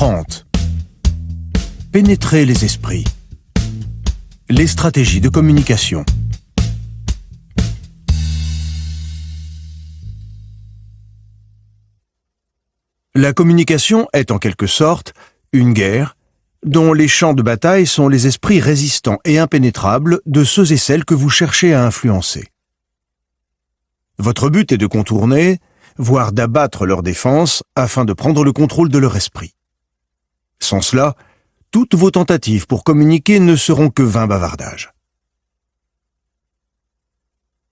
30. Pénétrer les esprits. Les stratégies de communication. La communication est en quelque sorte une guerre dont les champs de bataille sont les esprits résistants et impénétrables de ceux et celles que vous cherchez à influencer. Votre but est de contourner, voire d'abattre leur défense afin de prendre le contrôle de leur esprit. Sans cela, toutes vos tentatives pour communiquer ne seront que vains bavardages.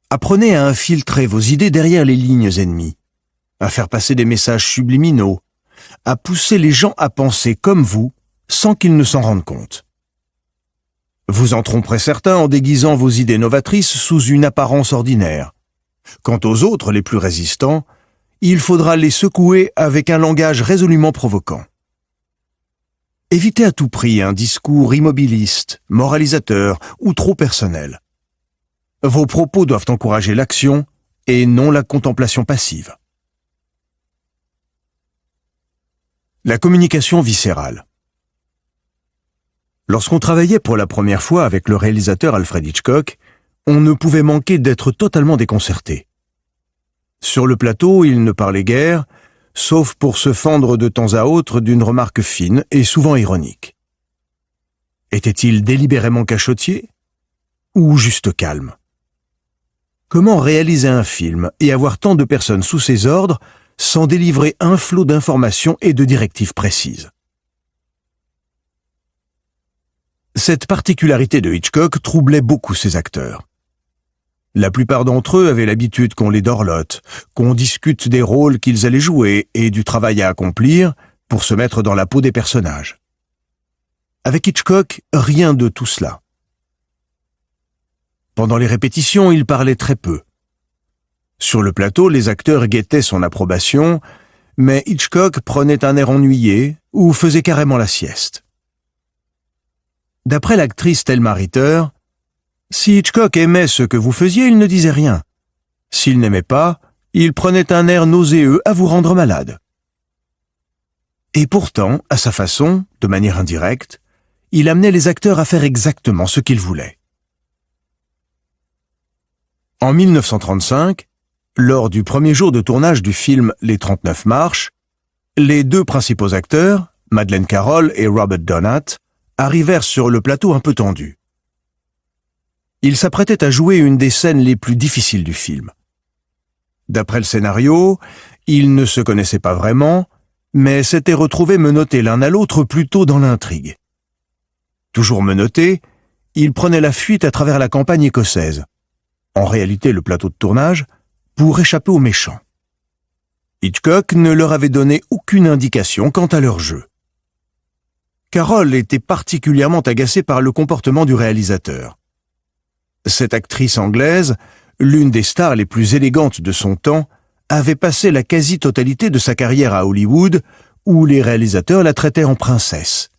Apprenez à infiltrer vos idées derrière les lignes ennemies, à faire passer des messages subliminaux, à pousser les gens à penser comme vous sans qu'ils ne s'en rendent compte. Vous en tromperez certains en déguisant vos idées novatrices sous une apparence ordinaire. Quant aux autres, les plus résistants, il faudra les secouer avec un langage résolument provoquant. Évitez à tout prix un discours immobiliste, moralisateur ou trop personnel. Vos propos doivent encourager l'action et non la contemplation passive. La communication viscérale. Lorsqu'on travaillait pour la première fois avec le réalisateur Alfred Hitchcock, on ne pouvait manquer d'être totalement déconcerté. Sur le plateau, il ne parlait guère, sauf pour se fendre de temps à autre d'une remarque fine et souvent ironique. Était-il délibérément cachotier ou juste calme? Comment réaliser un film et avoir tant de personnes sous ses ordres sans délivrer un flot d'informations et de directives précises? Cette particularité de Hitchcock troublait beaucoup ses acteurs. La plupart d'entre eux avaient l'habitude qu'on les dorlote, qu'on discute des rôles qu'ils allaient jouer et du travail à accomplir pour se mettre dans la peau des personnages. Avec Hitchcock, rien de tout cela. Pendant les répétitions, il parlait très peu. Sur le plateau, les acteurs guettaient son approbation, mais Hitchcock prenait un air ennuyé ou faisait carrément la sieste. D'après l'actrice Thelma Ritter, si Hitchcock aimait ce que vous faisiez, il ne disait rien. S'il n'aimait pas, il prenait un air nauséeux à vous rendre malade. Et pourtant, à sa façon, de manière indirecte, il amenait les acteurs à faire exactement ce qu'ils voulaient. En 1935, lors du premier jour de tournage du film Les 39 marches, les deux principaux acteurs, Madeleine Carroll et Robert Donat, arrivèrent sur le plateau un peu tendus. Ils s'apprêtaient à jouer une des scènes les plus difficiles du film. D'après le scénario, ils ne se connaissaient pas vraiment, mais s'étaient retrouvés menottés l'un à l'autre plus tôt dans l'intrigue. Toujours menottés, ils prenaient la fuite à travers la campagne écossaise, en réalité le plateau de tournage, pour échapper aux méchants. Hitchcock ne leur avait donné aucune indication quant à leur jeu. Carroll était particulièrement agacée par le comportement du réalisateur. Cette actrice anglaise, l'une des stars les plus élégantes de son temps, avait passé la quasi-totalité de sa carrière à Hollywood, où les réalisateurs la traitaient en princesse.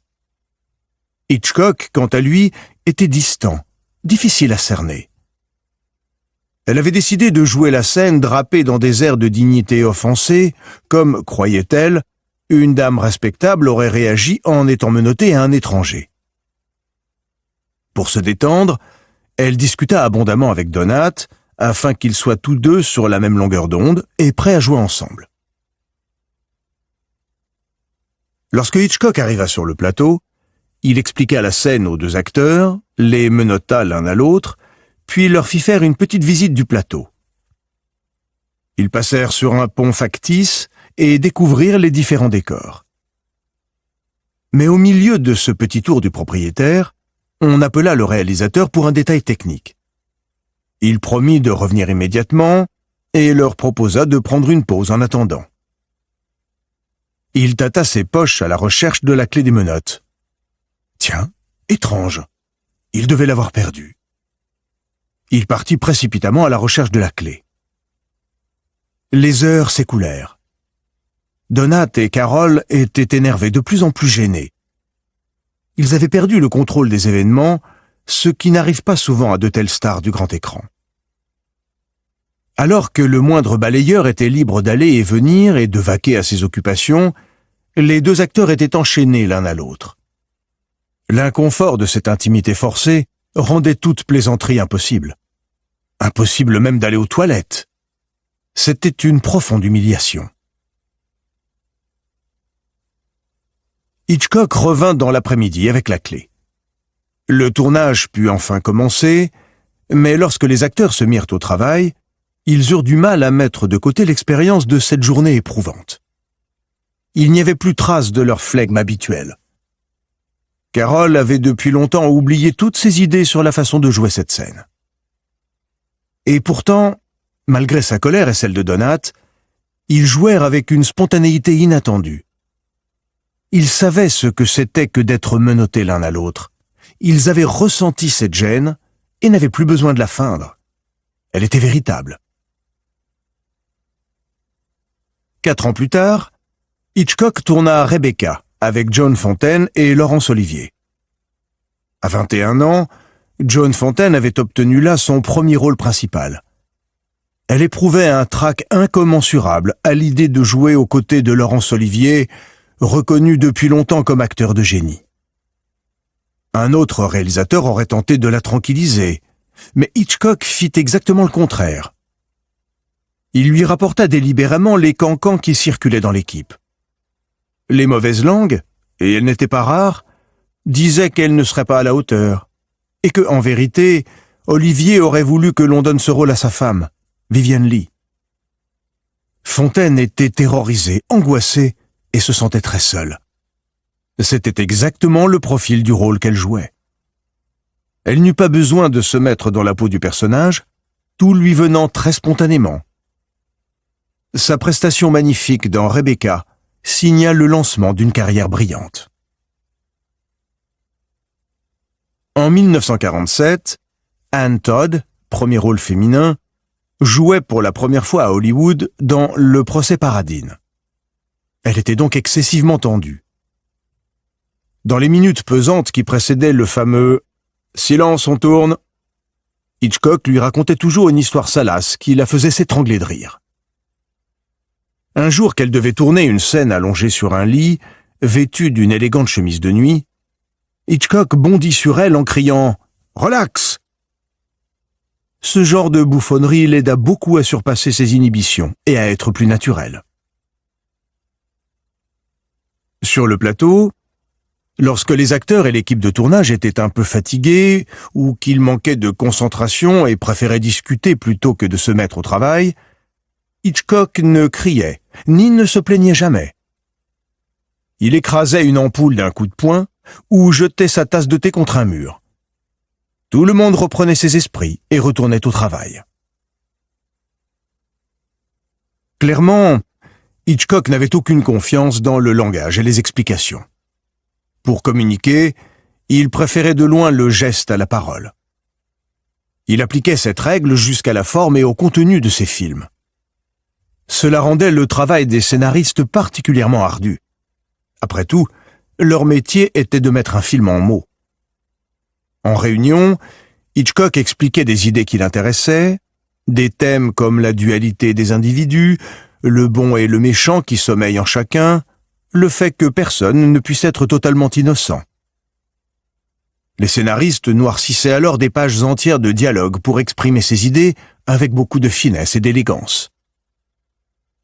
Hitchcock, quant à lui, était distant, difficile à cerner. Elle avait décidé de jouer la scène drapée dans des airs de dignité offensée, comme, croyait-elle, une dame respectable aurait réagi en étant menottée à un étranger. Pour se détendre, elle discuta abondamment avec Donat, afin qu'ils soient tous deux sur la même longueur d'onde et prêts à jouer ensemble. Lorsque Hitchcock arriva sur le plateau, il expliqua la scène aux deux acteurs, les menotta l'un à l'autre, puis leur fit faire une petite visite du plateau. Ils passèrent sur un pont factice et découvrirent les différents décors. Mais au milieu de ce petit tour du propriétaire, on appela le réalisateur pour un détail technique. Il promit de revenir immédiatement et leur proposa de prendre une pause en attendant. Il tâta ses poches à la recherche de la clé des menottes. Tiens, étrange, il devait l'avoir perdue. Il partit précipitamment à la recherche de la clé. Les heures s'écoulèrent. Donat et Carroll étaient énervés, de plus en plus gênés. Ils avaient perdu le contrôle des événements, ce qui n'arrive pas souvent à de telles stars du grand écran. Alors que le moindre balayeur était libre d'aller et venir et de vaquer à ses occupations, Les deux acteurs étaient enchaînés l'un à l'autre. L'inconfort de cette intimité forcée rendait toute plaisanterie impossible. Impossible même d'aller aux toilettes. C'était une profonde humiliation. Hitchcock revint dans l'après-midi avec la clé. Le tournage put enfin commencer, mais lorsque les acteurs se mirent au travail, ils eurent du mal à mettre de côté l'expérience de cette journée éprouvante. Il n'y avait plus trace de leur flegme habituel. Carol avait depuis longtemps oublié toutes ses idées sur la façon de jouer cette scène. Et pourtant, malgré sa colère et celle de Donat, ils jouèrent avec une spontanéité inattendue. Ils savaient ce que c'était que d'être menottés l'un à l'autre. Ils avaient ressenti cette gêne et n'avaient plus besoin de la feindre. Elle était véritable. 4 ans plus tard, Hitchcock tourna Rebecca avec Joan Fontaine et Laurence Olivier. À 21 ans, Joan Fontaine avait obtenu là son premier rôle principal. Elle éprouvait un trac incommensurable à l'idée de jouer aux côtés de Laurence Olivier, reconnu depuis longtemps comme acteur de génie. Un autre réalisateur aurait tenté de la tranquilliser, mais Hitchcock fit exactement le contraire. Il lui rapporta délibérément les cancans qui circulaient dans l'équipe. Les mauvaises langues, et elles n'étaient pas rares, disaient qu'elle ne serait pas à la hauteur, et que, en vérité, Olivier aurait voulu que l'on donne ce rôle à sa femme, Vivien Leigh. Fontaine était terrorisée, angoissée, et se sentait très seule. C'était exactement le profil du rôle qu'elle jouait. Elle n'eut pas besoin de se mettre dans la peau du personnage, tout lui venant très spontanément. Sa prestation magnifique dans Rebecca signa le lancement d'une carrière brillante. En 1947, Anne Todd, premier rôle féminin, jouait pour la première fois à Hollywood dans Le procès Paradine. Elle était donc excessivement tendue. Dans les minutes pesantes qui précédaient le fameux « Silence, on tourne », Hitchcock lui racontait toujours une histoire salace qui la faisait s'étrangler de rire. Un jour qu'elle devait tourner une scène allongée sur un lit, vêtue d'une élégante chemise de nuit, Hitchcock bondit sur elle en criant « Relax !» Ce genre de bouffonnerie l'aida beaucoup à surpasser ses inhibitions et à être plus naturel. Sur le plateau, lorsque les acteurs et l'équipe de tournage étaient un peu fatigués ou qu'ils manquaient de concentration et préféraient discuter plutôt que de se mettre au travail, Hitchcock ne criait, ni ne se plaignait jamais. Il écrasait une ampoule d'un coup de poing ou jetait sa tasse de thé contre un mur. Tout le monde reprenait ses esprits et retournait au travail. Clairement, Hitchcock n'avait aucune confiance dans le langage et les explications. Pour communiquer, il préférait de loin le geste à la parole. Il appliquait cette règle jusqu'à la forme et au contenu de ses films. Cela rendait le travail des scénaristes particulièrement ardu. Après tout, leur métier était de mettre un film en mots. En réunion, Hitchcock expliquait des idées qui l'intéressaient, des thèmes comme la dualité des individus, le bon et le méchant qui sommeillent en chacun, le fait que personne ne puisse être totalement innocent. Les scénaristes noircissaient alors des pages entières de dialogue pour exprimer ces idées avec beaucoup de finesse et d'élégance.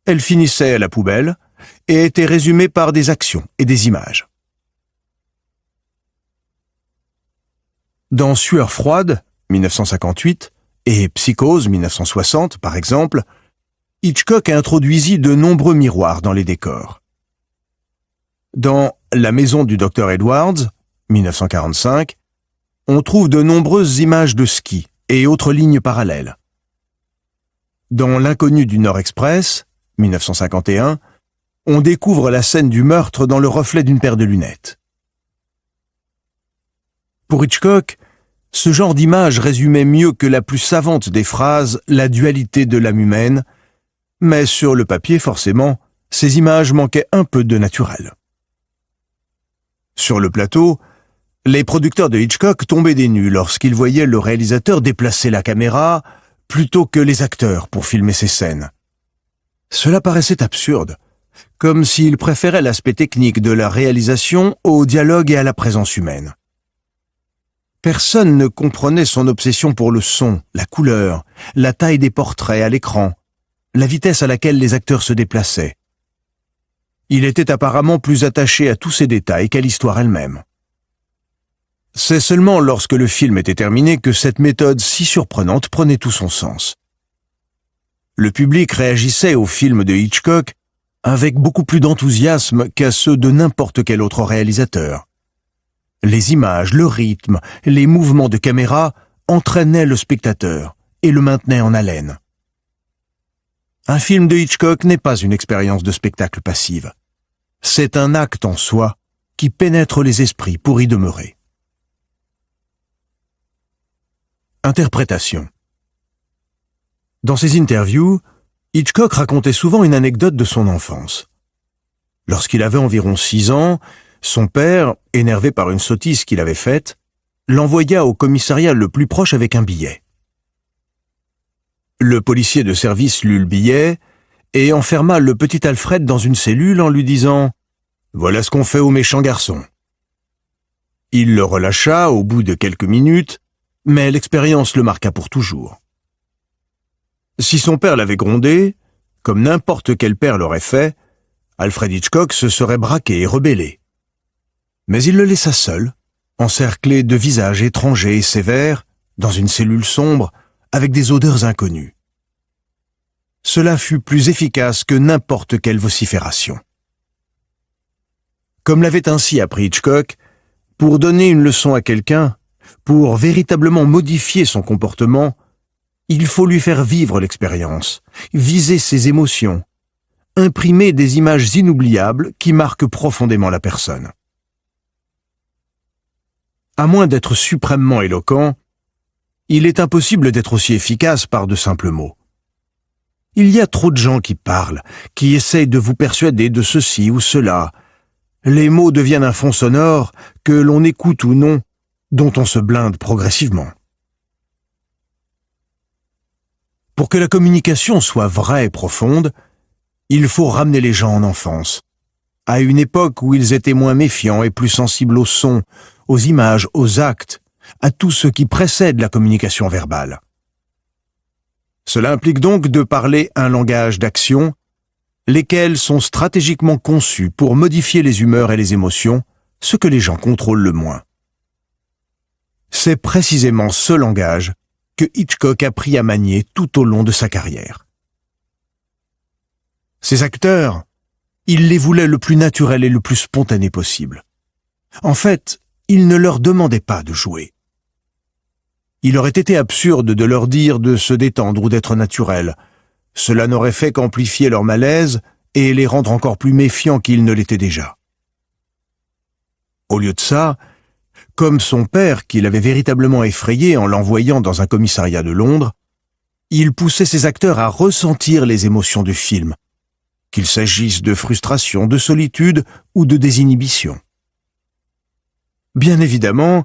Elles finissaient à la poubelle et étaient résumées par des actions et des images. Dans Sueur froide, 1958, et Psychose, 1960, par exemple, Hitchcock introduisit de nombreux miroirs dans les décors. Dans La maison du docteur Edwards, 1945, on trouve de nombreuses images de ski et autres lignes parallèles. Dans L'inconnu du Nord Express, 1951, on découvre la scène du meurtre dans le reflet d'une paire de lunettes. Pour Hitchcock, ce genre d'image résumait mieux que la plus savante des phrases la dualité de l'âme humaine, mais sur le papier, forcément, ces images manquaient un peu de naturel. Sur le plateau, les producteurs de Hitchcock tombaient des nues lorsqu'ils voyaient le réalisateur déplacer la caméra plutôt que les acteurs pour filmer ces scènes. Cela paraissait absurde, comme s'il préférait l'aspect technique de la réalisation au dialogue et à la présence humaine. Personne ne comprenait son obsession pour le son, la couleur, la taille des portraits à l'écran, la vitesse à laquelle les acteurs se déplaçaient. Il était apparemment plus attaché à tous ces détails qu'à l'histoire elle-même. C'est seulement lorsque le film était terminé que cette méthode si surprenante prenait tout son sens. Le public réagissait aux films de Hitchcock avec beaucoup plus d'enthousiasme qu'à ceux de n'importe quel autre réalisateur. Les images, le rythme, les mouvements de caméra entraînaient le spectateur et le maintenaient en haleine. Un film de Hitchcock n'est pas une expérience de spectacle passive. C'est un acte en soi qui pénètre les esprits pour y demeurer. Interprétation. Dans ses interviews, Hitchcock racontait souvent une anecdote de son enfance. Lorsqu'il avait environ 6 ans, son père, énervé par une sottise qu'il avait faite, l'envoya au commissariat le plus proche avec un billet. Le policier de service lut le billet et enferma le petit Alfred dans une cellule en lui disant « Voilà ce qu'on fait aux méchants garçons ». Il le relâcha au bout de quelques minutes, mais l'expérience le marqua pour toujours. Si son père l'avait grondé, comme n'importe quel père l'aurait fait, Alfred Hitchcock se serait braqué et rebellé. Mais il le laissa seul, encerclé de visages étrangers et sévères, dans une cellule sombre, avec des odeurs inconnues. Cela fut plus efficace que n'importe quelle vocifération. Comme l'avait ainsi appris Hitchcock, pour donner une leçon à quelqu'un, pour véritablement modifier son comportement, il faut lui faire vivre l'expérience, viser ses émotions, imprimer des images inoubliables qui marquent profondément la personne. À moins d'être suprêmement éloquent, il est impossible d'être aussi efficace par de simples mots. Il y a trop de gens qui parlent, qui essayent de vous persuader de ceci ou cela. Les mots deviennent un fond sonore que l'on écoute ou non, dont on se blinde progressivement. Pour que la communication soit vraie et profonde, il faut ramener les gens en enfance, à une époque où ils étaient moins méfiants et plus sensibles aux sons, aux images, aux actes, à tout ce qui précède la communication verbale. Cela implique donc de parler un langage d'action, lesquels sont stratégiquement conçus pour modifier les humeurs et les émotions, ce que les gens contrôlent le moins. C'est précisément ce langage que Hitchcock a appris à manier tout au long de sa carrière. Ses acteurs, il les voulait le plus naturel et le plus spontané possible. En fait, il ne leur demandait pas de jouer. Il aurait été absurde de leur dire de se détendre ou d'être naturel. Cela n'aurait fait qu'amplifier leur malaise et les rendre encore plus méfiants qu'ils ne l'étaient déjà. Au lieu de ça, comme son père, qui l'avait véritablement effrayé en l'envoyant dans un commissariat de Londres, il poussait ses acteurs à ressentir les émotions du film, qu'il s'agisse de frustration, de solitude ou de désinhibition. Bien évidemment,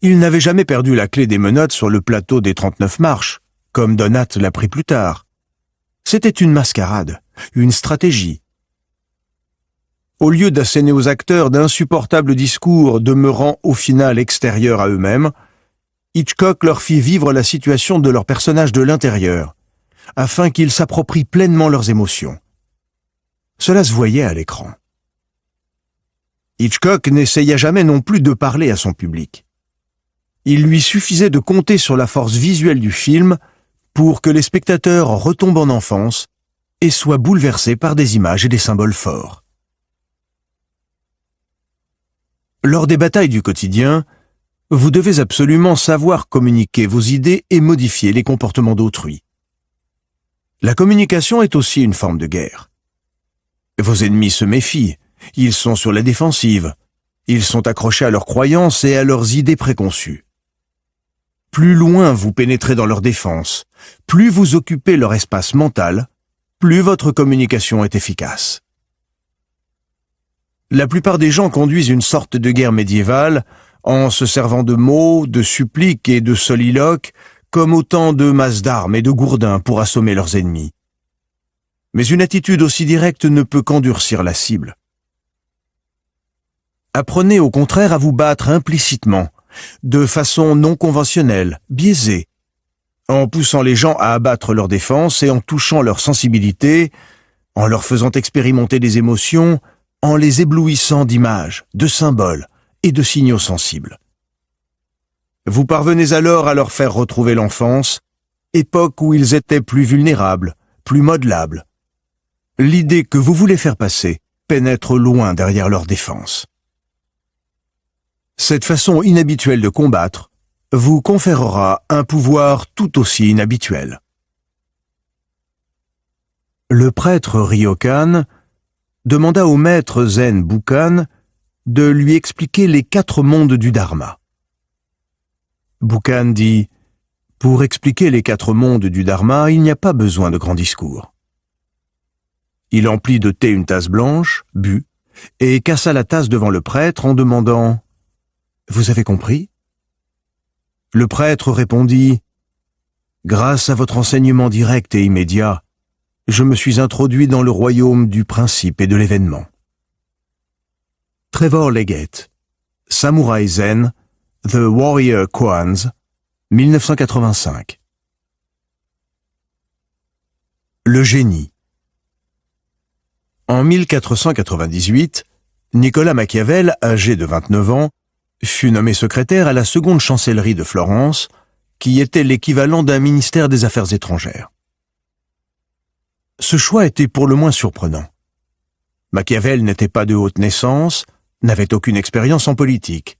il n'avait jamais perdu la clé des menottes sur le plateau des 39 marches, comme Donat l'apprit plus tard. C'était une mascarade, une stratégie. Au lieu d'asséner aux acteurs d'insupportables discours demeurant au final extérieurs à eux-mêmes, Hitchcock leur fit vivre la situation de leurs personnages de l'intérieur, afin qu'ils s'approprient pleinement leurs émotions. Cela se voyait à l'écran. Hitchcock n'essaya jamais non plus de parler à son public. Il lui suffisait de compter sur la force visuelle du film pour que les spectateurs retombent en enfance et soient bouleversés par des images et des symboles forts. Lors des batailles du quotidien, vous devez absolument savoir communiquer vos idées et modifier les comportements d'autrui. La communication est aussi une forme de guerre. Vos ennemis se méfient, ils sont sur la défensive, ils sont accrochés à leurs croyances et à leurs idées préconçues. Plus loin vous pénétrez dans leur défense, plus vous occupez leur espace mental, plus votre communication est efficace. La plupart des gens conduisent une sorte de guerre médiévale en se servant de mots, de suppliques et de soliloques comme autant de masses d'armes et de gourdins pour assommer leurs ennemis. Mais une attitude aussi directe ne peut qu'endurcir la cible. Apprenez au contraire à vous battre implicitement, de façon non conventionnelle, biaisée, en poussant les gens à abattre leur défense et en touchant leur sensibilité, en leur faisant expérimenter des émotions, en les éblouissant d'images, de symboles et de signaux sensibles. Vous parvenez alors à leur faire retrouver l'enfance, époque où ils étaient plus vulnérables, plus modelables. L'idée que vous voulez faire passer pénètre loin derrière leur défense. Cette façon inhabituelle de combattre vous conférera un pouvoir tout aussi inhabituel. Le prêtre Ryokan demanda au maître zen Bukkan de lui expliquer les 4 mondes du Dharma. Bukkan dit « Pour expliquer les 4 mondes du Dharma, il n'y a pas besoin de grands discours. » Il emplit de thé une tasse blanche, but, et cassa la tasse devant le prêtre en demandant « Vous avez compris ?» Le prêtre répondit « Grâce à votre enseignement direct et immédiat, je me suis introduit dans le royaume du principe et de l'événement. » Trevor Leggett, Samurai Zen, The Warrior Koans, 1985. Le génie. En 1498, Nicolas Machiavel, âgé de 29 ans, fut nommé secrétaire à la seconde chancellerie de Florence, qui était l'équivalent d'un ministère des Affaires étrangères. Ce choix était pour le moins surprenant. Machiavel n'était pas de haute naissance, n'avait aucune expérience en politique,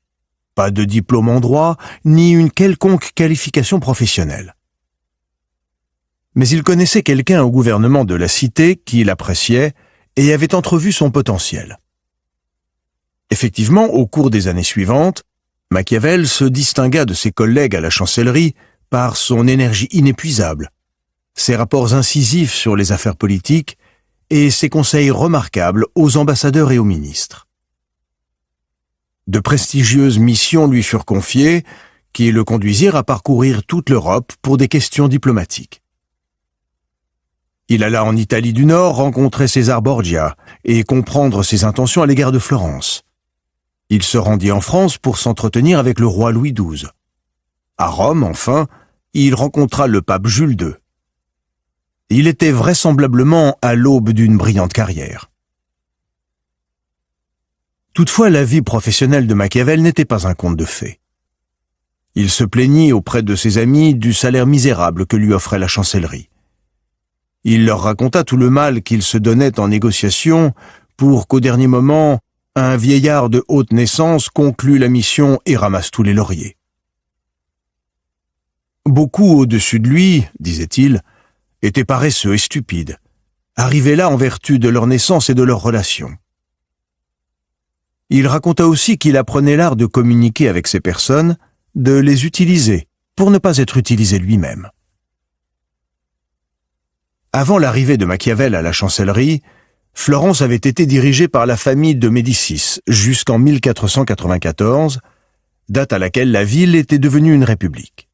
pas de diplôme en droit, ni une quelconque qualification professionnelle. Mais il connaissait quelqu'un au gouvernement de la cité qui l'appréciait et avait entrevu son potentiel. Effectivement, au cours des années suivantes, Machiavel se distingua de ses collègues à la chancellerie par son énergie inépuisable, ses rapports incisifs sur les affaires politiques et ses conseils remarquables aux ambassadeurs et aux ministres. De prestigieuses missions lui furent confiées, qui le conduisirent à parcourir toute l'Europe pour des questions diplomatiques. Il alla en Italie du Nord rencontrer César Borgia et comprendre ses intentions à l'égard de Florence. Il se rendit en France pour s'entretenir avec le roi Louis XII. À Rome, enfin, il rencontra le pape Jules II. Il était vraisemblablement à l'aube d'une brillante carrière. Toutefois, la vie professionnelle de Machiavel n'était pas un conte de fées. Il se plaignit auprès de ses amis du salaire misérable que lui offrait la chancellerie. Il leur raconta tout le mal qu'il se donnait en négociation pour qu'au dernier moment, un vieillard de haute naissance conclue la mission et ramasse tous les lauriers. Beaucoup au-dessus de lui, disait-il, étaient paresseux et stupides, arrivés là en vertu de leur naissance et de leurs relations. Il raconta aussi qu'il apprenait l'art de communiquer avec ces personnes, de les utiliser, pour ne pas être utilisé lui-même. Avant l'arrivée de Machiavel à la chancellerie, Florence avait été dirigée par la famille de Médicis jusqu'en 1494, date à laquelle la ville était devenue une république.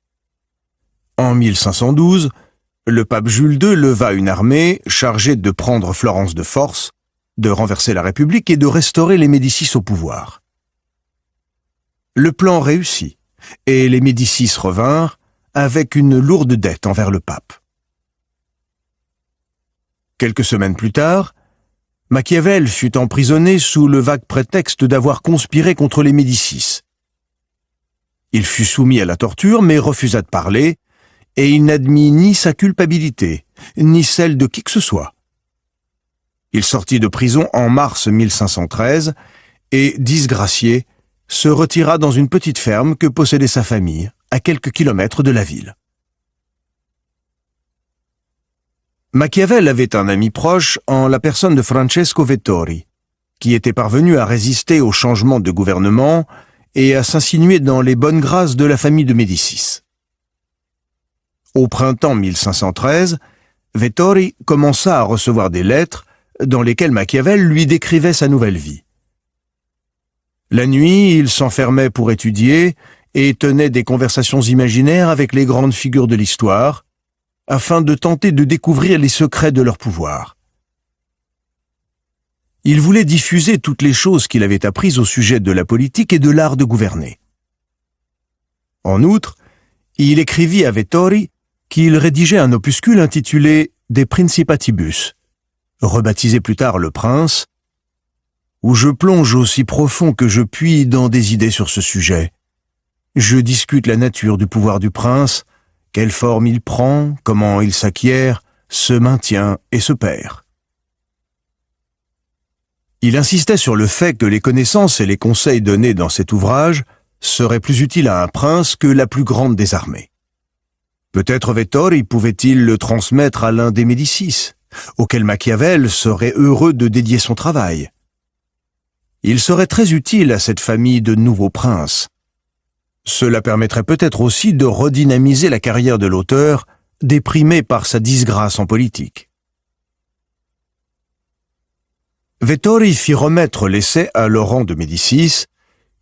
En 1512, le pape Jules II leva une armée chargée de prendre Florence de force, de renverser la République et de restaurer les Médicis au pouvoir. Le plan réussit, et les Médicis revinrent avec une lourde dette envers le pape. Quelques semaines plus tard, Machiavel fut emprisonné sous le vague prétexte d'avoir conspiré contre les Médicis. Il fut soumis à la torture mais refusa de parler, et il n'admit ni sa culpabilité, ni celle de qui que ce soit. Il sortit de prison en mars 1513 et, disgracié, se retira dans une petite ferme que possédait sa famille, à quelques kilomètres de la ville. Machiavel avait un ami proche en la personne de Francesco Vettori, qui était parvenu à résister au changement de gouvernement et à s'insinuer dans les bonnes grâces de la famille de Médicis. Au printemps 1513, Vettori commença à recevoir des lettres dans lesquelles Machiavel lui décrivait sa nouvelle vie. La nuit, il s'enfermait pour étudier et tenait des conversations imaginaires avec les grandes figures de l'histoire, afin de tenter de découvrir les secrets de leur pouvoir, Il voulait diffuser toutes les choses qu'il avait apprises au sujet de la politique et de l'art de gouverner. En outre, il écrivit à Vettori qu'il rédigeait un opuscule intitulé De Principatibus, rebaptisé plus tard Le Prince, où je plonge aussi profond que je puis dans des idées sur ce sujet. Je discute la nature du pouvoir du prince, quelle forme il prend, comment il s'acquiert, se maintient et se perd. Il insistait sur le fait que les connaissances et les conseils donnés dans cet ouvrage seraient plus utiles à un prince que la plus grande des armées. Peut-être Vettori pouvait-il le transmettre à l'un des Médicis, auquel Machiavel serait heureux de dédier son travail. Il serait très utile à cette famille de nouveaux princes. Cela permettrait peut-être aussi de redynamiser la carrière de l'auteur, déprimé par sa disgrâce en politique. Vettori fit remettre l'essai à Laurent de Médicis,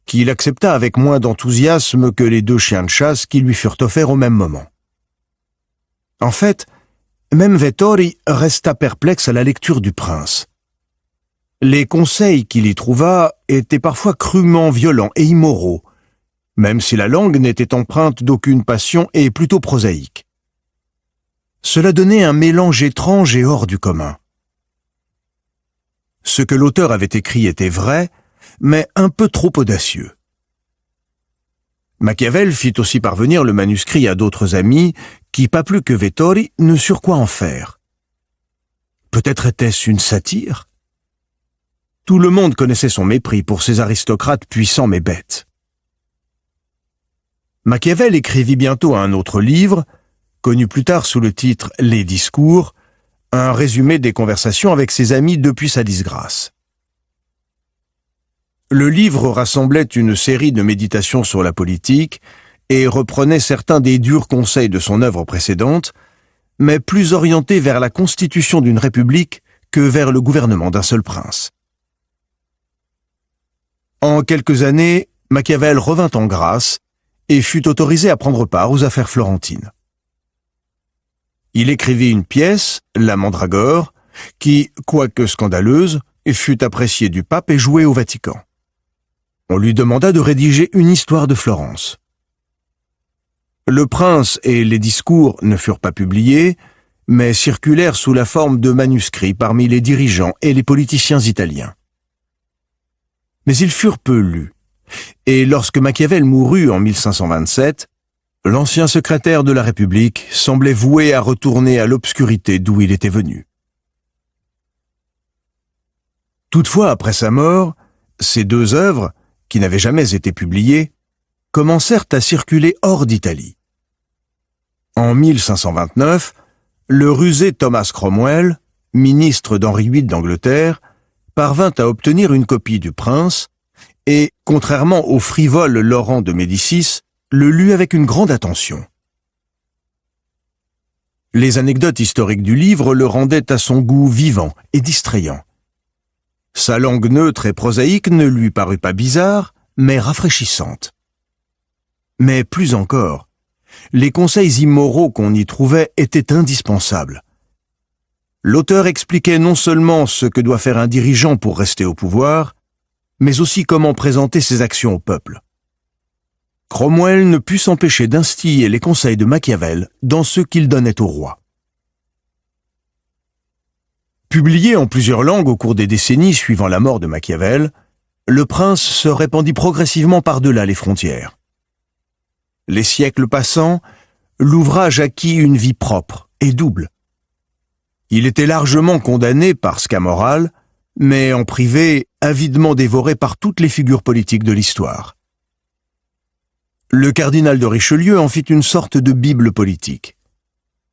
qui l'accepta avec moins d'enthousiasme que les 2 chiens de chasse qui lui furent offerts au même moment. En fait, même Vettori resta perplexe à la lecture du Prince. Les conseils qu'il y trouva étaient parfois crûment violents et immoraux, même si la langue n'était empreinte d'aucune passion et plutôt prosaïque. Cela donnait un mélange étrange et hors du commun. Ce que l'auteur avait écrit était vrai, mais un peu trop audacieux. Machiavel fit aussi parvenir le manuscrit à d'autres amis qui, pas plus que Vettori, ne surent quoi en faire. Peut-être était-ce une satire ? Tout le monde connaissait son mépris pour ces aristocrates puissants mais bêtes. Machiavel écrivit bientôt un autre livre, connu plus tard sous le titre « Les Discours », un résumé des conversations avec ses amis depuis sa disgrâce. Le livre rassemblait une série de méditations sur la politique et reprenait certains des durs conseils de son œuvre précédente, mais plus orienté vers la constitution d'une république que vers le gouvernement d'un seul prince. En quelques années, Machiavel revint en grâce et fut autorisé à prendre part aux affaires florentines. Il écrivit une pièce, La Mandragore, qui, quoique scandaleuse, fut appréciée du pape et jouée au Vatican. On lui demanda de rédiger une histoire de Florence. Le Prince et les discours ne furent pas publiés, mais circulèrent sous la forme de manuscrits parmi les dirigeants et les politiciens italiens. Mais ils furent peu lus, et lorsque Machiavel mourut en 1527, l'ancien secrétaire de la République semblait voué à retourner à l'obscurité d'où il était venu. Toutefois, après sa mort, ces 2 œuvres, qui n'avaient jamais été publiées, commencèrent à circuler hors d'Italie. En 1529, le rusé Thomas Cromwell, ministre d'Henri VIII d'Angleterre, parvint à obtenir une copie du Prince et, contrairement au frivole Laurent de Médicis, le lut avec une grande attention. Les anecdotes historiques du livre le rendaient à son goût vivant et distrayant. Sa langue neutre et prosaïque ne lui parut pas bizarre, mais rafraîchissante. Mais plus encore, les conseils immoraux qu'on y trouvait étaient indispensables. L'auteur expliquait non seulement ce que doit faire un dirigeant pour rester au pouvoir, mais aussi comment présenter ses actions au peuple. Cromwell ne put s'empêcher d'instiller les conseils de Machiavel dans ceux qu'il donnait au roi. Publié en plusieurs langues au cours des décennies suivant la mort de Machiavel, Le Prince se répandit progressivement par-delà les frontières. Les siècles passant, l'ouvrage acquit une vie propre et double. Il était largement condamné par Scamoral, mais en privé, avidement dévoré par toutes les figures politiques de l'histoire. Le cardinal de Richelieu en fit une sorte de bible politique.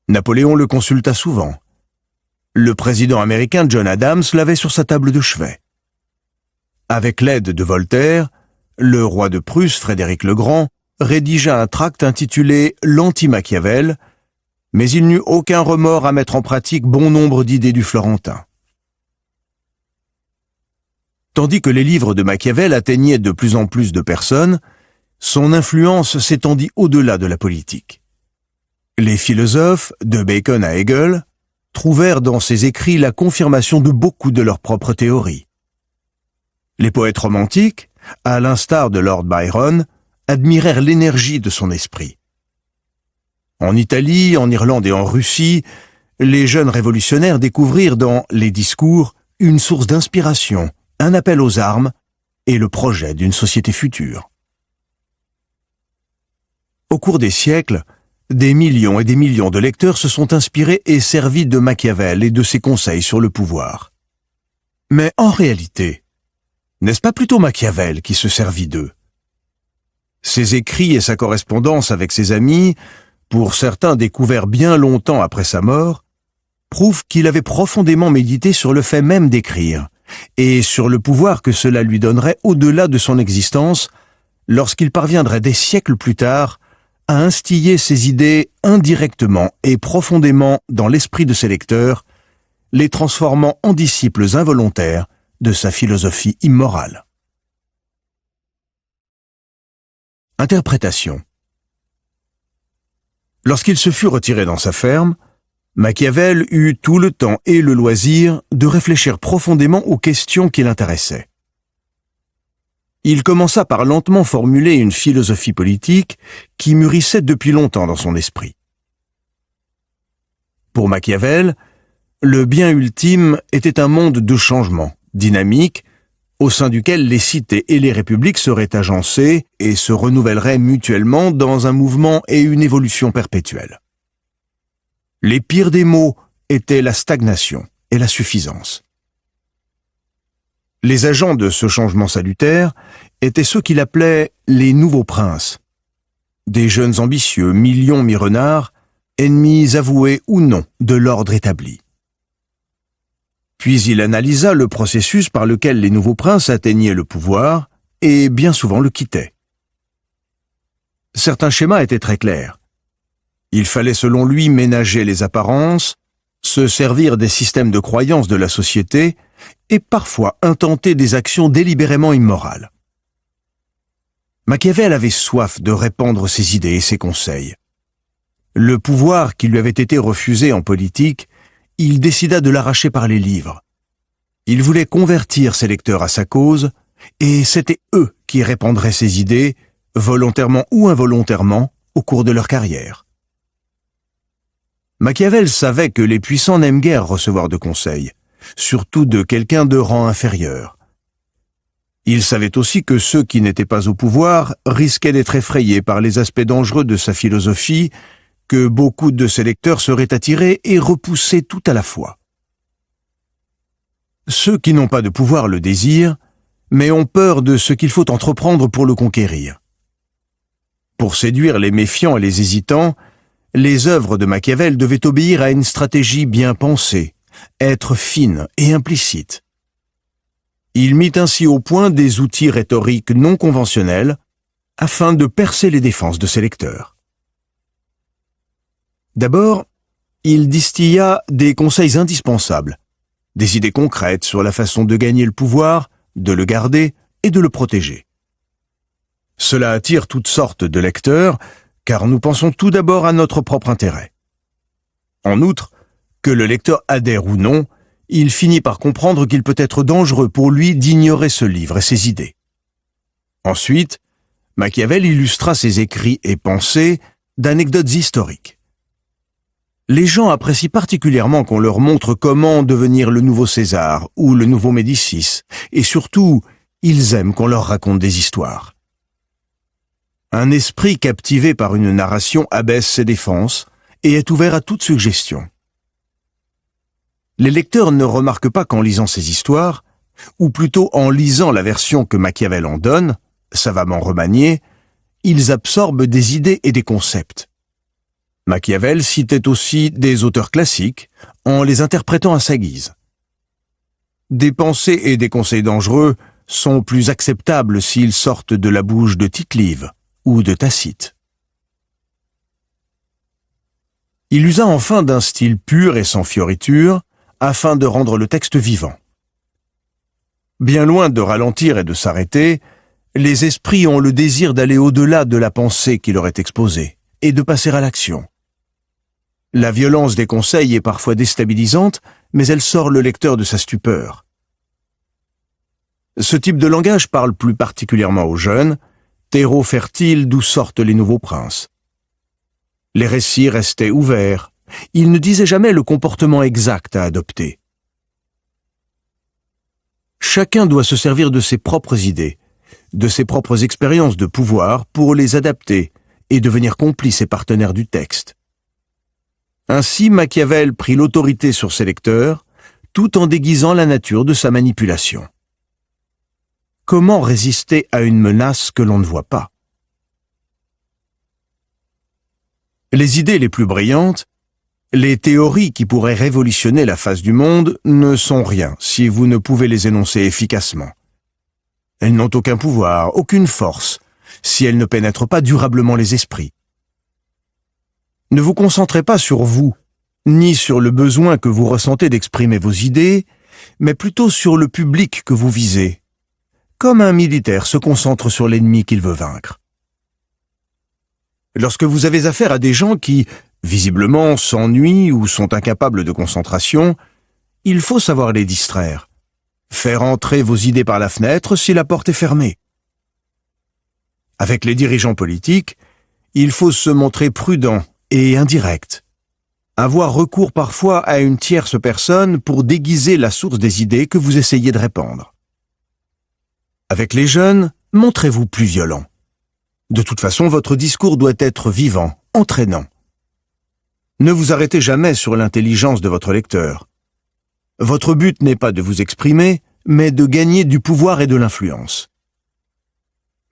Napoléon le consulta souvent. Le président américain John Adams l'avait sur sa table de chevet. Avec l'aide de Voltaire, le roi de Prusse, Frédéric le Grand, rédigea un tract intitulé « L'anti-Machiavel », mais il n'eut aucun remords à mettre en pratique bon nombre d'idées du Florentin. Tandis que les livres de Machiavel atteignaient de plus en plus de personnes, son influence s'étendit au-delà de la politique. Les philosophes, de Bacon à Hegel, trouvèrent dans ses écrits la confirmation de beaucoup de leurs propres théories. Les poètes romantiques, à l'instar de Lord Byron, admirèrent l'énergie de son esprit. En Italie, en Irlande et en Russie, les jeunes révolutionnaires découvrirent dans les discours une source d'inspiration, un appel aux armes et le projet d'une société future. Au cours des siècles, des millions et des millions de lecteurs se sont inspirés et servis de Machiavel et de ses conseils sur le pouvoir. Mais en réalité, n'est-ce pas plutôt Machiavel qui se servit d'eux? Ses écrits et sa correspondance avec ses amis, pour certains découverts bien longtemps après sa mort, prouvent qu'il avait profondément médité sur le fait même d'écrire, et sur le pouvoir que cela lui donnerait au-delà de son existence, lorsqu'il parviendrait des siècles plus tard à instiller ses idées indirectement et profondément dans l'esprit de ses lecteurs, les transformant en disciples involontaires de sa philosophie immorale. Interprétation. Lorsqu'il se fut retiré dans sa ferme, Machiavel eut tout le temps et le loisir de réfléchir profondément aux questions qui l'intéressaient. Il commença par lentement formuler une philosophie politique qui mûrissait depuis longtemps dans son esprit. Pour Machiavel, le bien ultime était un monde de changement, dynamique, au sein duquel les cités et les républiques seraient agencées et se renouvelleraient mutuellement dans un mouvement et une évolution perpétuelle. Les pires des maux étaient la stagnation et la suffisance. Les agents de ce changement salutaire étaient ceux qu'il appelait les nouveaux princes, des jeunes ambitieux, millions mi-renards, ennemis avoués ou non de l'ordre établi. Puis il analysa le processus par lequel les nouveaux princes atteignaient le pouvoir et bien souvent le quittaient. Certains schémas étaient très clairs. Il fallait selon lui ménager les apparences, se servir des systèmes de croyance de la société et parfois intenter des actions délibérément immorales. Machiavel avait soif de répandre ses idées et ses conseils. Le pouvoir qui lui avait été refusé en politique, il décida de l'arracher par les livres. Il voulait convertir ses lecteurs à sa cause, et c'était eux qui répandraient ses idées, volontairement ou involontairement, au cours de leur carrière. Machiavel savait que les puissants n'aiment guère recevoir de conseils, surtout de quelqu'un de rang inférieur. Il savait aussi que ceux qui n'étaient pas au pouvoir risquaient d'être effrayés par les aspects dangereux de sa philosophie, que beaucoup de ses lecteurs seraient attirés et repoussés tout à la fois. Ceux qui n'ont pas de pouvoir le désirent, mais ont peur de ce qu'il faut entreprendre pour le conquérir. Pour séduire les méfiants et les hésitants, les œuvres de Machiavel devaient obéir à une stratégie bien pensée, être fine et implicite. Il mit ainsi au point des outils rhétoriques non conventionnels afin de percer les défenses de ses lecteurs. D'abord, il distilla des conseils indispensables, des idées concrètes sur la façon de gagner le pouvoir, de le garder et de le protéger. Cela attire toutes sortes de lecteurs, car nous pensons tout d'abord à notre propre intérêt. En outre, que le lecteur adhère ou non, il finit par comprendre qu'il peut être dangereux pour lui d'ignorer ce livre et ses idées. Ensuite, Machiavel illustra ses écrits et pensées d'anecdotes historiques. Les gens apprécient particulièrement qu'on leur montre comment devenir le nouveau César ou le nouveau Médicis, et surtout, ils aiment qu'on leur raconte des histoires. Un esprit captivé par une narration abaisse ses défenses et est ouvert à toute suggestion. Les lecteurs ne remarquent pas qu'en lisant ces histoires, ou plutôt en lisant la version que Machiavel en donne, savamment remaniée, ils absorbent des idées et des concepts. Machiavel citait aussi des auteurs classiques en les interprétant à sa guise. Des pensées et des conseils dangereux sont plus acceptables s'ils sortent de la bouche de Tite-Live ou de Tacite. Il usa enfin d'un style pur et sans fioriture afin de rendre le texte vivant. Bien loin de ralentir et de s'arrêter, les esprits ont le désir d'aller au-delà de la pensée qui leur est exposée et de passer à l'action. La violence des conseils est parfois déstabilisante, mais elle sort le lecteur de sa stupeur. Ce type de langage parle plus particulièrement aux jeunes, terreau fertile d'où sortent les nouveaux princes. Les récits restaient ouverts, ils ne disaient jamais le comportement exact à adopter. Chacun doit se servir de ses propres idées, de ses propres expériences de pouvoir pour les adapter et devenir complice et partenaire du texte. Ainsi, Machiavel prit l'autorité sur ses lecteurs, tout en déguisant la nature de sa manipulation. Comment résister à une menace que l'on ne voit pas? Les idées les plus brillantes, les théories qui pourraient révolutionner la face du monde ne sont rien si vous ne pouvez les énoncer efficacement. Elles n'ont aucun pouvoir, aucune force, si elles ne pénètrent pas durablement les esprits. Ne vous concentrez pas sur vous, ni sur le besoin que vous ressentez d'exprimer vos idées, mais plutôt sur le public que vous visez, comme un militaire se concentre sur l'ennemi qu'il veut vaincre. Lorsque vous avez affaire à des gens qui, visiblement, s'ennuient ou sont incapables de concentration, il faut savoir les distraire. Faire entrer vos idées par la fenêtre si la porte est fermée. Avec les dirigeants politiques, il faut se montrer prudent et indirect. Avoir recours parfois à une tierce personne pour déguiser la source des idées que vous essayez de répandre. Avec les jeunes, montrez-vous plus violent. De toute façon, votre discours doit être vivant, entraînant. Ne vous arrêtez jamais sur l'intelligence de votre lecteur. Votre but n'est pas de vous exprimer, mais de gagner du pouvoir et de l'influence.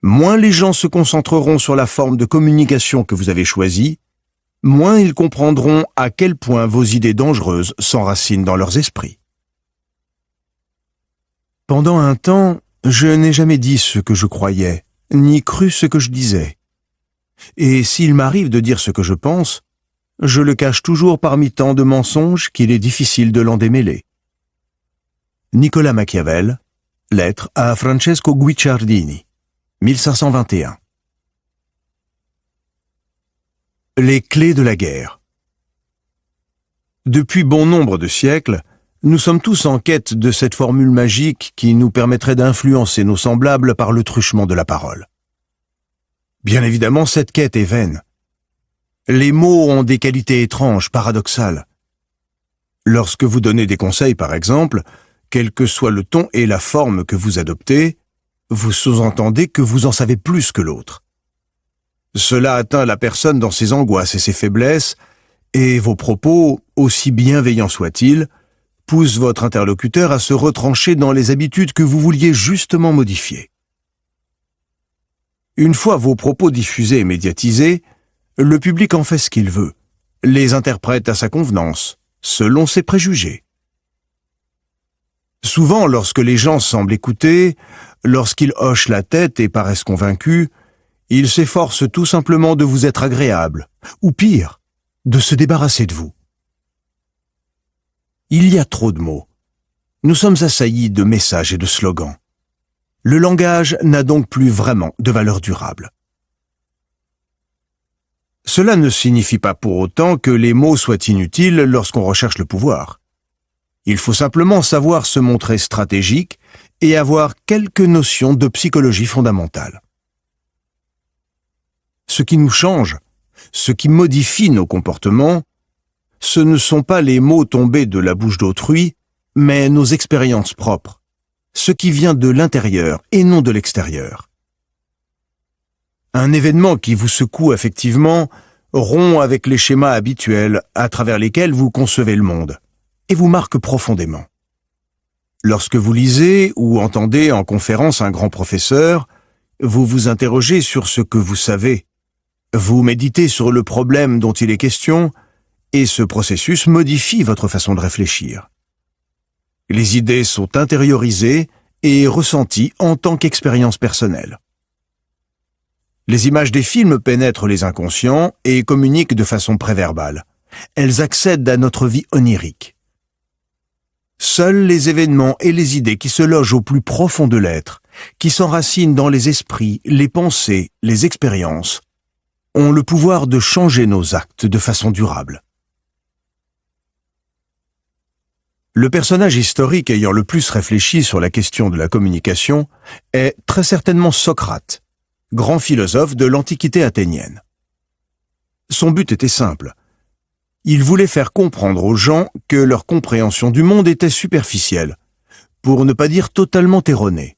Moins les gens se concentreront sur la forme de communication que vous avez choisie, moins ils comprendront à quel point vos idées dangereuses s'enracinent dans leurs esprits. Pendant un temps, je n'ai jamais dit ce que je croyais, ni cru ce que je disais. Et s'il m'arrive de dire ce que je pense, je le cache toujours parmi tant de mensonges qu'il est difficile de l'en démêler. Nicolas Machiavel, lettre à Francesco Guicciardini, 1521. Les clés de la guerre. Depuis bon nombre de siècles, nous sommes tous en quête de cette formule magique qui nous permettrait d'influencer nos semblables par le truchement de la parole. Bien évidemment, cette quête est vaine. Les mots ont des qualités étranges, paradoxales. Lorsque vous donnez des conseils, par exemple, quel que soit le ton et la forme que vous adoptez, vous sous-entendez que vous en savez plus que l'autre. Cela atteint la personne dans ses angoisses et ses faiblesses, et vos propos, aussi bienveillants soient-ils, poussent votre interlocuteur à se retrancher dans les habitudes que vous vouliez justement modifier. Une fois vos propos diffusés et médiatisés, le public en fait ce qu'il veut, les interprète à sa convenance, selon ses préjugés. Souvent, lorsque les gens semblent écouter, lorsqu'ils hochent la tête et paraissent convaincus, ils s'efforcent tout simplement de vous être agréables, ou pire, de se débarrasser de vous. Il y a trop de mots. Nous sommes assaillis de messages et de slogans. Le langage n'a donc plus vraiment de valeur durable. Cela ne signifie pas pour autant que les mots soient inutiles lorsqu'on recherche le pouvoir. Il faut simplement savoir se montrer stratégique et avoir quelques notions de psychologie fondamentale. Ce qui nous change, ce qui modifie nos comportements, ce ne sont pas les mots tombés de la bouche d'autrui, mais nos expériences propres, ce qui vient de l'intérieur et non de l'extérieur. Un événement qui vous secoue affectivement rompt avec les schémas habituels à travers lesquels vous concevez le monde, et vous marque profondément. Lorsque vous lisez ou entendez en conférence un grand professeur, vous vous interrogez sur ce que vous savez, vous méditez sur le problème dont il est question, et ce processus modifie votre façon de réfléchir. Les idées sont intériorisées et ressenties en tant qu'expérience personnelle. Les images des films pénètrent les inconscients et communiquent de façon préverbale. Elles accèdent à notre vie onirique. Seuls les événements et les idées qui se logent au plus profond de l'être, qui s'enracinent dans les esprits, les pensées, les expériences, ont le pouvoir de changer nos actes de façon durable. Le personnage historique ayant le plus réfléchi sur la question de la communication est très certainement Socrate, grand philosophe de l'Antiquité athénienne. Son but était simple. Il voulait faire comprendre aux gens que leur compréhension du monde était superficielle, pour ne pas dire totalement erronée.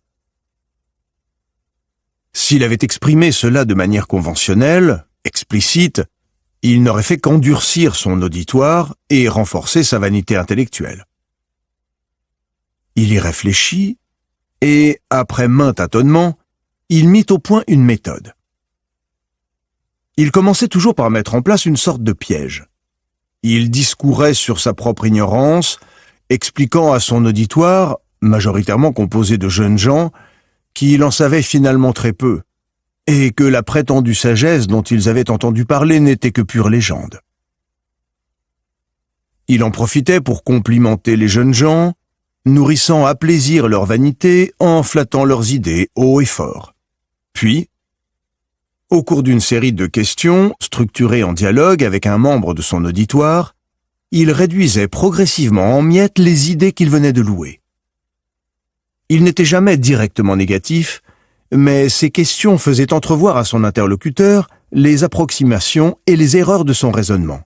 S'il avait exprimé cela de manière conventionnelle, explicite, il n'aurait fait qu'endurcir son auditoire et renforcer sa vanité intellectuelle. Il y réfléchit et, après maints tâtonnements, il mit au point une méthode. Il commençait toujours par mettre en place une sorte de piège. Il discourait sur sa propre ignorance, expliquant à son auditoire, majoritairement composé de jeunes gens, qu'il en savait finalement très peu, et que la prétendue sagesse dont ils avaient entendu parler n'était que pure légende. Il en profitait pour complimenter les jeunes gens, nourrissant à plaisir leur vanité en flattant leurs idées haut et fort. Puis, au cours d'une série de questions, structurées en dialogue avec un membre de son auditoire, il réduisait progressivement en miettes les idées qu'il venait de louer. Il n'était jamais directement négatif, mais ces questions faisaient entrevoir à son interlocuteur les approximations et les erreurs de son raisonnement.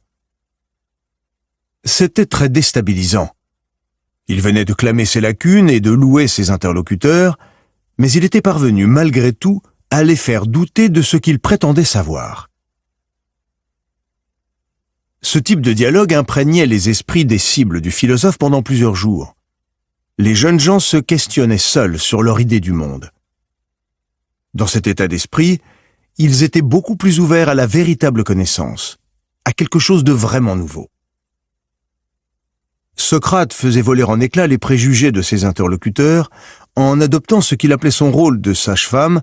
C'était très déstabilisant. Il venait de clamer ses lacunes et de louer ses interlocuteurs, mais il était parvenu, malgré tout, à les faire douter de ce qu'il prétendait savoir. Ce type de dialogue imprégnait les esprits des cibles du philosophe pendant plusieurs jours. Les jeunes gens se questionnaient seuls sur leur idée du monde. Dans cet état d'esprit, ils étaient beaucoup plus ouverts à la véritable connaissance, à quelque chose de vraiment nouveau. Socrate faisait voler en éclats les préjugés de ses interlocuteurs en adoptant ce qu'il appelait son rôle de sage-femme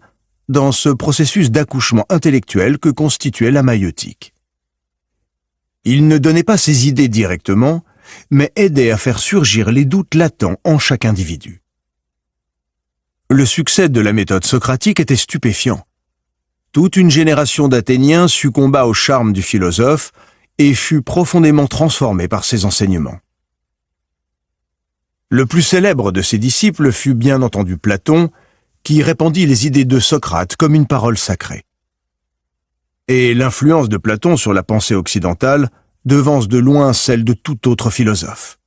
dans ce processus d'accouchement intellectuel que constituait la maïeutique. Il ne donnait pas ses idées directement, mais aidait à faire surgir les doutes latents en chaque individu. Le succès de la méthode socratique était stupéfiant. Toute une génération d'Athéniens succomba au charme du philosophe et fut profondément transformée par ses enseignements. Le plus célèbre de ses disciples fut bien entendu Platon, qui répandit les idées de Socrate comme une parole sacrée. Et l'influence de Platon sur la pensée occidentale devance de loin celle de tout autre philosophe.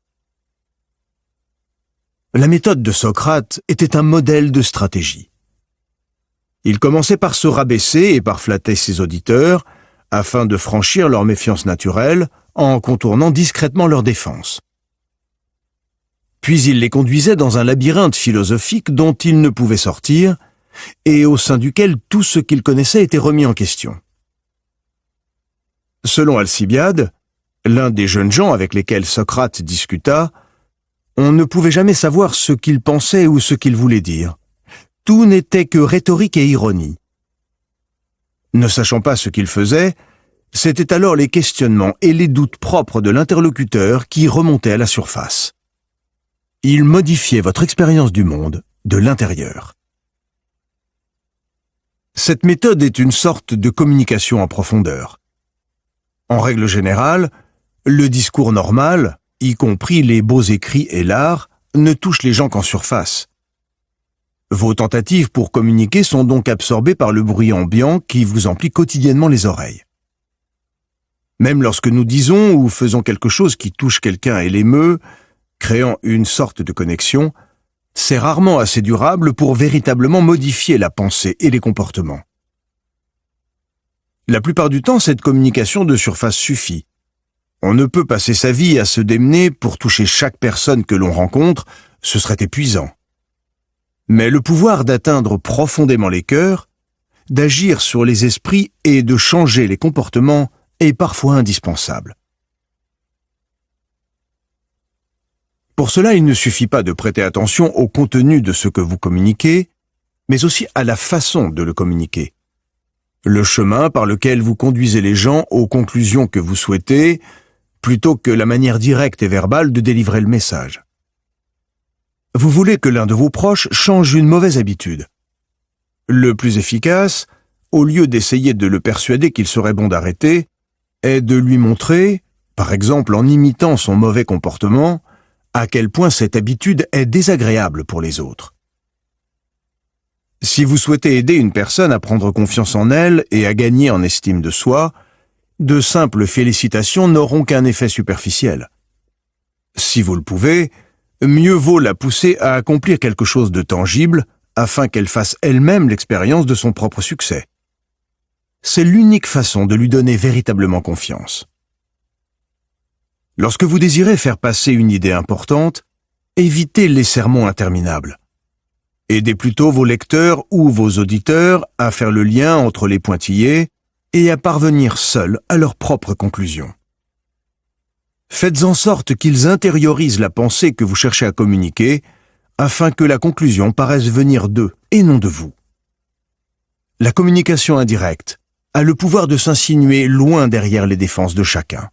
La méthode de Socrate était un modèle de stratégie. Il commençait par se rabaisser et par flatter ses auditeurs, afin de franchir leur méfiance naturelle en contournant discrètement leur défense. Puis il les conduisait dans un labyrinthe philosophique dont ils ne pouvaient sortir, et au sein duquel tout ce qu'ils connaissaient était remis en question. Selon Alcibiade, l'un des jeunes gens avec lesquels Socrate discuta, on ne pouvait jamais savoir ce qu'il pensait ou ce qu'il voulait dire. Tout n'était que rhétorique et ironie. Ne sachant pas ce qu'il faisait, c'étaient alors les questionnements et les doutes propres de l'interlocuteur qui remontaient à la surface. Il modifiait votre expérience du monde de l'intérieur. Cette méthode est une sorte de communication en profondeur. En règle générale, le discours normal, y compris les beaux écrits et l'art, ne touche les gens qu'en surface. Vos tentatives pour communiquer sont donc absorbées par le bruit ambiant qui vous emplit quotidiennement les oreilles. Même lorsque nous disons ou faisons quelque chose qui touche quelqu'un et l'émeut, créant une sorte de connexion, c'est rarement assez durable pour véritablement modifier la pensée et les comportements. La plupart du temps, cette communication de surface suffit. On ne peut passer sa vie à se démener pour toucher chaque personne que l'on rencontre, ce serait épuisant. Mais le pouvoir d'atteindre profondément les cœurs, d'agir sur les esprits et de changer les comportements est parfois indispensable. Pour cela, il ne suffit pas de prêter attention au contenu de ce que vous communiquez, mais aussi à la façon de le communiquer. Le chemin par lequel vous conduisez les gens aux conclusions que vous souhaitez, plutôt que la manière directe et verbale de délivrer le message. Vous voulez que l'un de vos proches change une mauvaise habitude. Le plus efficace, au lieu d'essayer de le persuader qu'il serait bon d'arrêter, est de lui montrer, par exemple en imitant son mauvais comportement, à quel point cette habitude est désagréable pour les autres. Si vous souhaitez aider une personne à prendre confiance en elle et à gagner en estime de soi, de simples félicitations n'auront qu'un effet superficiel. Si vous le pouvez, mieux vaut la pousser à accomplir quelque chose de tangible afin qu'elle fasse elle-même l'expérience de son propre succès. C'est l'unique façon de lui donner véritablement confiance. Lorsque vous désirez faire passer une idée importante, évitez les sermons interminables. Aidez plutôt vos lecteurs ou vos auditeurs à faire le lien entre les pointillés et à parvenir seuls à leurs propres conclusions. Faites en sorte qu'ils intériorisent la pensée que vous cherchez à communiquer afin que la conclusion paraisse venir d'eux et non de vous. La communication indirecte a le pouvoir de s'insinuer loin derrière les défenses de chacun.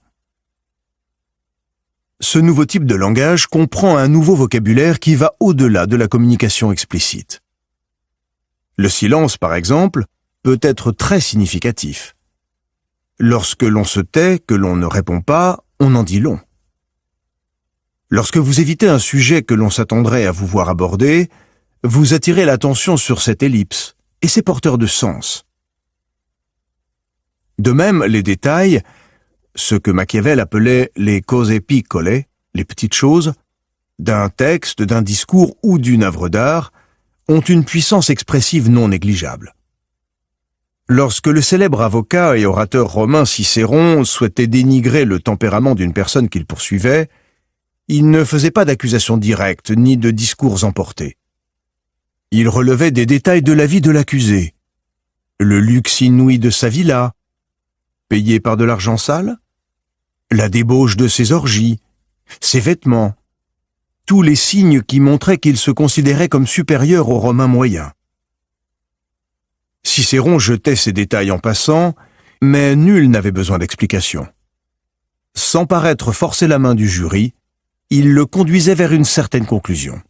Ce nouveau type de langage comprend un nouveau vocabulaire qui va au-delà de la communication explicite. Le silence, par exemple, peut être très significatif. Lorsque l'on se tait, que l'on ne répond pas, on en dit long. Lorsque vous évitez un sujet que l'on s'attendrait à vous voir aborder, vous attirez l'attention sur cette ellipse, et c'est porteur de sens. De même, les détails, ce que Machiavel appelait les cose piccole, les petites choses, d'un texte, d'un discours ou d'une œuvre d'art, ont une puissance expressive non négligeable. Lorsque le célèbre avocat et orateur romain Cicéron souhaitait dénigrer le tempérament d'une personne qu'il poursuivait, il ne faisait pas d'accusations directes ni de discours emportés. Il relevait des détails de la vie de l'accusé, le luxe inouï de sa villa, payé par de l'argent sale, la débauche de ses orgies, ses vêtements, tous les signes qui montraient qu'il se considérait comme supérieur aux Romains moyens. Cicéron jetait ces détails en passant, mais nul n'avait besoin d'explication. Sans paraître forcer la main du jury, il le conduisait vers une certaine conclusion.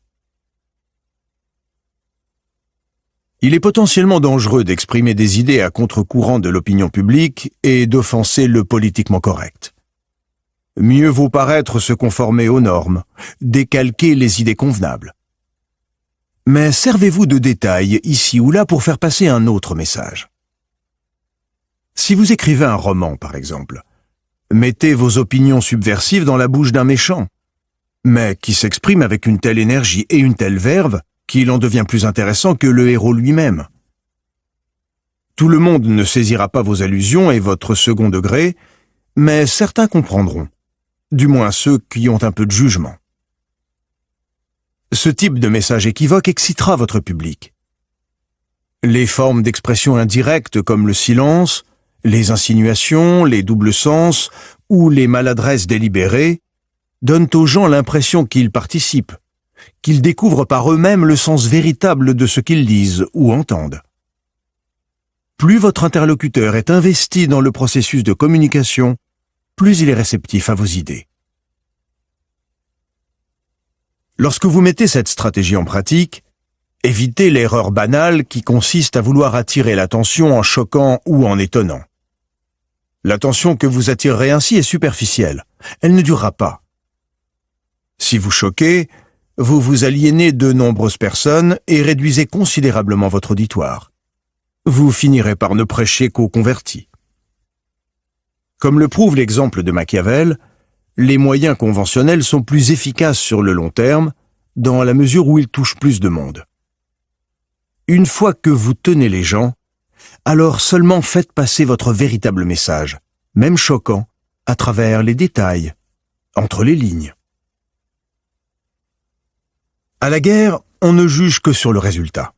Il est potentiellement dangereux d'exprimer des idées à contre-courant de l'opinion publique et d'offenser le politiquement correct. Mieux vaut paraître se conformer aux normes, décalquer les idées convenables. Mais servez-vous de détails ici ou là pour faire passer un autre message. Si vous écrivez un roman, par exemple, mettez vos opinions subversives dans la bouche d'un méchant, mais qui s'exprime avec une telle énergie et une telle verve qu'il en devient plus intéressant que le héros lui-même. Tout le monde ne saisira pas vos allusions et votre second degré, mais certains comprendront, du moins ceux qui ont un peu de jugement. Ce type de message équivoque excitera votre public. Les formes d'expression indirectes comme le silence, les insinuations, les doubles sens ou les maladresses délibérées donnent aux gens l'impression qu'ils participent, qu'ils découvrent par eux-mêmes le sens véritable de ce qu'ils lisent ou entendent. Plus votre interlocuteur est investi dans le processus de communication, plus il est réceptif à vos idées. Lorsque vous mettez cette stratégie en pratique, évitez l'erreur banale qui consiste à vouloir attirer l'attention en choquant ou en étonnant. L'attention que vous attirerez ainsi est superficielle, elle ne durera pas. Si vous choquez, vous vous aliénez de nombreuses personnes et réduisez considérablement votre auditoire. Vous finirez par ne prêcher qu'aux convertis. Comme le prouve l'exemple de Machiavel, les moyens conventionnels sont plus efficaces sur le long terme, dans la mesure où ils touchent plus de monde. Une fois que vous tenez les gens, alors seulement faites passer votre véritable message, même choquant, à travers les détails, entre les lignes. À la guerre, on ne juge que sur le résultat.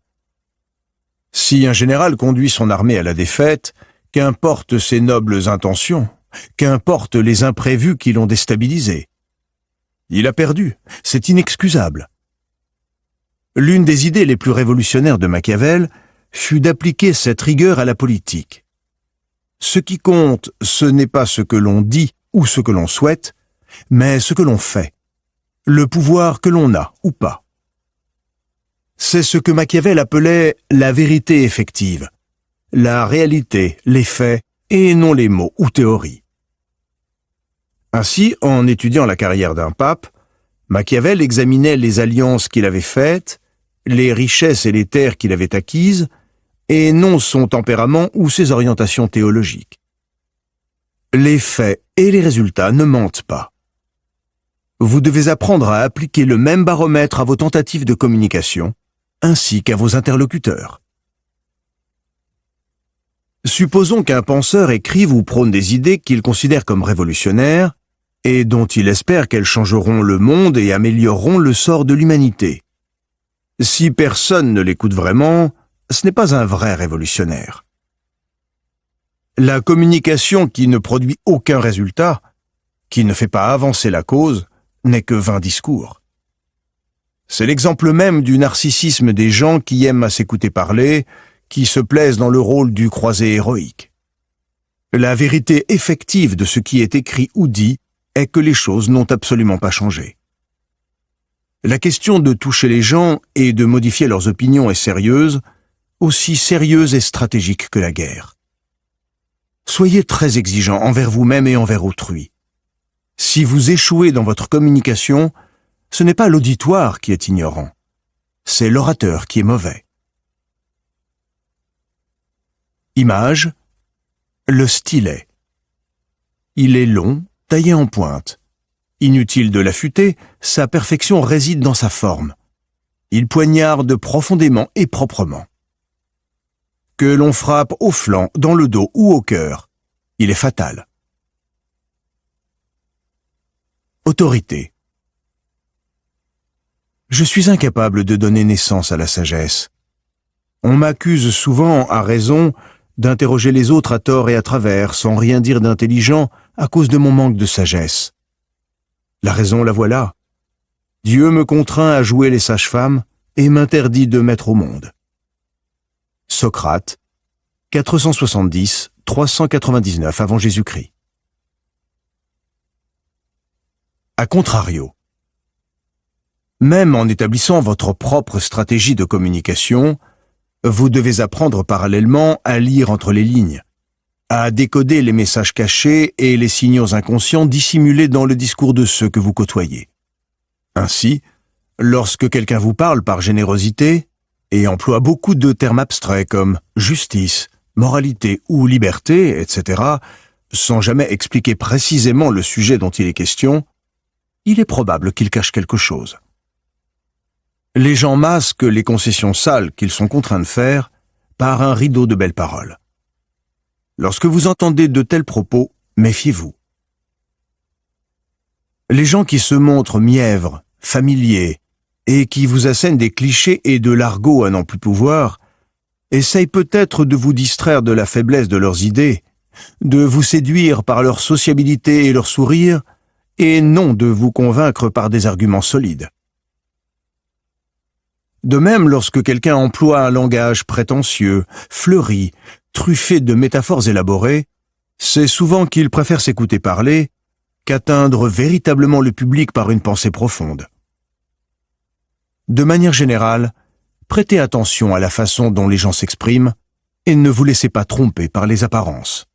Si un général conduit son armée à la défaite, qu'importent ses nobles intentions, qu'importent les imprévus qui l'ont déstabilisé. Il a perdu, c'est inexcusable. L'une des idées les plus révolutionnaires de Machiavel fut d'appliquer cette rigueur à la politique. Ce qui compte, ce n'est pas ce que l'on dit ou ce que l'on souhaite, mais ce que l'on fait, le pouvoir que l'on a ou pas. C'est ce que Machiavel appelait la vérité effective, la réalité, les faits, et non les mots ou théories. Ainsi, en étudiant la carrière d'un pape, Machiavel examinait les alliances qu'il avait faites, les richesses et les terres qu'il avait acquises, et non son tempérament ou ses orientations théologiques. Les faits et les résultats ne mentent pas. Vous devez apprendre à appliquer le même baromètre à vos tentatives de communication, ainsi qu'à vos interlocuteurs. Supposons qu'un penseur écrive ou prône des idées qu'il considère comme révolutionnaires et dont il espère qu'elles changeront le monde et amélioreront le sort de l'humanité. Si personne ne l'écoute vraiment, ce n'est pas un vrai révolutionnaire. La communication qui ne produit aucun résultat, qui ne fait pas avancer la cause, n'est que vain discours. C'est l'exemple même du narcissisme des gens qui aiment à s'écouter parler, qui se plaisent dans le rôle du croisé héroïque. La vérité effective de ce qui est écrit ou dit est que les choses n'ont absolument pas changé. La question de toucher les gens et de modifier leurs opinions est sérieuse, aussi sérieuse et stratégique que la guerre. Soyez très exigeant envers vous-même et envers autrui. Si vous échouez dans votre communication, ce n'est pas l'auditoire qui est ignorant, c'est l'orateur qui est mauvais. Image, le stylet. Il est long, taillé en pointe. Inutile de l'affûter, sa perfection réside dans sa forme. Il poignarde profondément et proprement. Que l'on frappe au flanc, dans le dos ou au cœur, il est fatal. Autorité. Je suis incapable de donner naissance à la sagesse. On m'accuse souvent, à raison, d'interroger les autres à tort et à travers, sans rien dire d'intelligent, à cause de mon manque de sagesse. La raison, la voilà. Dieu me contraint à jouer les sages-femmes et m'interdit de mettre au monde. Socrate, 470-399 avant Jésus-Christ. A contrario, même en établissant votre propre stratégie de communication, vous devez apprendre parallèlement à lire entre les lignes, à décoder les messages cachés et les signaux inconscients dissimulés dans le discours de ceux que vous côtoyez. Ainsi, lorsque quelqu'un vous parle par générosité et emploie beaucoup de termes abstraits comme justice, moralité ou liberté, etc., sans jamais expliquer précisément le sujet dont il est question, il est probable qu'il cache quelque chose. Les gens masquent les concessions sales qu'ils sont contraints de faire par un rideau de belles paroles. Lorsque vous entendez de tels propos, méfiez-vous. Les gens qui se montrent mièvres, familiers, et qui vous assènent des clichés et de l'argot à n'en plus pouvoir, essayent peut-être de vous distraire de la faiblesse de leurs idées, de vous séduire par leur sociabilité et leur sourire, et non de vous convaincre par des arguments solides. De même, lorsque quelqu'un emploie un langage prétentieux, fleuri, truffé de métaphores élaborées, c'est souvent qu'il préfère s'écouter parler qu'atteindre véritablement le public par une pensée profonde. De manière générale, prêtez attention à la façon dont les gens s'expriment et ne vous laissez pas tromper par les apparences.